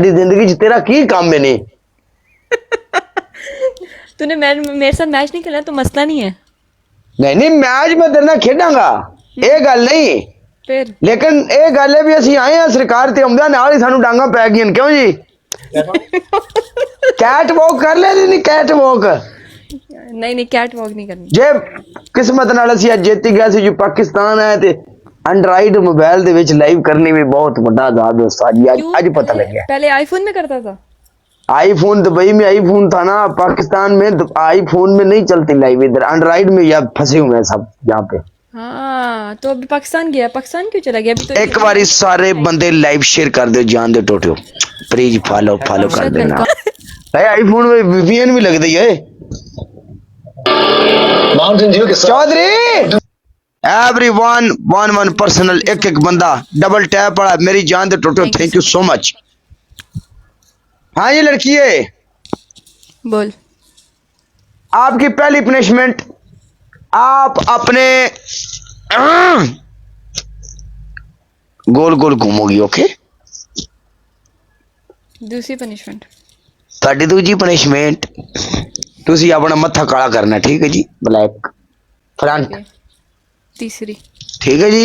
जिंदगी च तेरा की काम है नहीं? तूने मेरे साथ मैच नहीं खेला तो मसला नहीं है। नहीं नहीं मैच मैं तेरे नाल खेडांगा, ये गल नहीं, फिर लेकिन ये गल है भी असि आए हैं सरकार ते आउंदा नाल ही सानू डांगा पै गईयां, क्यों जी? कैट वॉक कर ले नहीं? कैट वॉक नहीं कैट वॉक नहीं करनी। जे किस्मत नाल असि अज जीत गए सी जो पाकिस्तान है ते एंड्राइड मोबाइल दे विच लाइव करने में बहुत बड़ा आजाद उस्ताद जी, क्यों? आज पता लग गया। पहले आईफोन में करता था। आईफोन दुबई में आईफोन था ना, पाकिस्तान में आईफोन में नहीं चलती लाइव, इधर एंड्राइड में या फंसे हुए हैं सब यहाँ पे। हाँ तो अभी पाकिस्तान गया, पाकिस्तान क्यों चला गया? अभी तो एक बार सारे बंदे लाइव शेयर कर दो, जान दे टोटो, प्लीज फॉलो कर देना। भाई आईफोन में वीपीएन भी लग दी है। चौधरी एवरीवन वन पर्सनल, एक बंदा डबल टैप वाला, मेरी जान दे टोटो, थैंक यू सो मच। हाँ ये लड़की है, बोल। आपकी पहली पनिशमेंट, आप अपने गोल गोल घूमोगी, ओके? दूसरी पनिशमेंट, ਤੁਹਾਡੀ ਦੂਜੀ ਪਨਿਸ਼ਮੈਂਟ, ਤੁਸੀਂ ਆਪਣਾ ਮੱਥਾ ਕਾਲਾ ਕਰਨਾ, ਠੀਕ ਹੈ ਜੀ, ਬਲੈਕ ਫਰੰਟ, तीसरी ठीक है जी।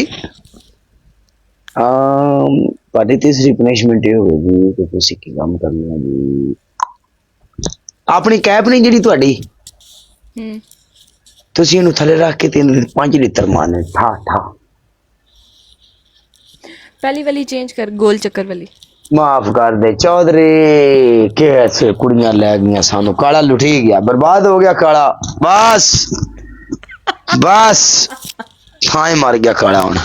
ਤੁਹਾਡੀ ਤੀਸਰੀ ਪਨਿਸ਼ਮੈਂਟ ਇਹ ਹੋਵੇਗੀ ਕਿ ਤੁਸੀਂ ਕੀ ਕੰਮ ਕਰਨਾ ਜੀ, ਆਪਣੀ ਕੈਪ ਨਹੀਂ ਜਿਹੜੀ ਤੁਹਾਡੀ, ਤੁਸੀਂ ਇਹਨੂੰ ਥੱਲੇ ਰੱਖ ਕੇ 5 ਲੀਟਰ ਮਾਰਨੇ, ਠਾ ਠਾ। पहली वाली चेंज कर, गोल चक्कर वाली। माफ कर दे चौधरी, कैसे कुड़ियां लै गई सानू, काला लुठी गया, बर्बाद हो गया काला, बस बस छाए मार गया काला हुन।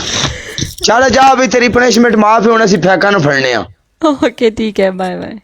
चल जा भी, तेरी पनिशमेंट माफ है, हुन असीं फैका नूं फड़ने आ। ओके ठीक है, बाय बाय।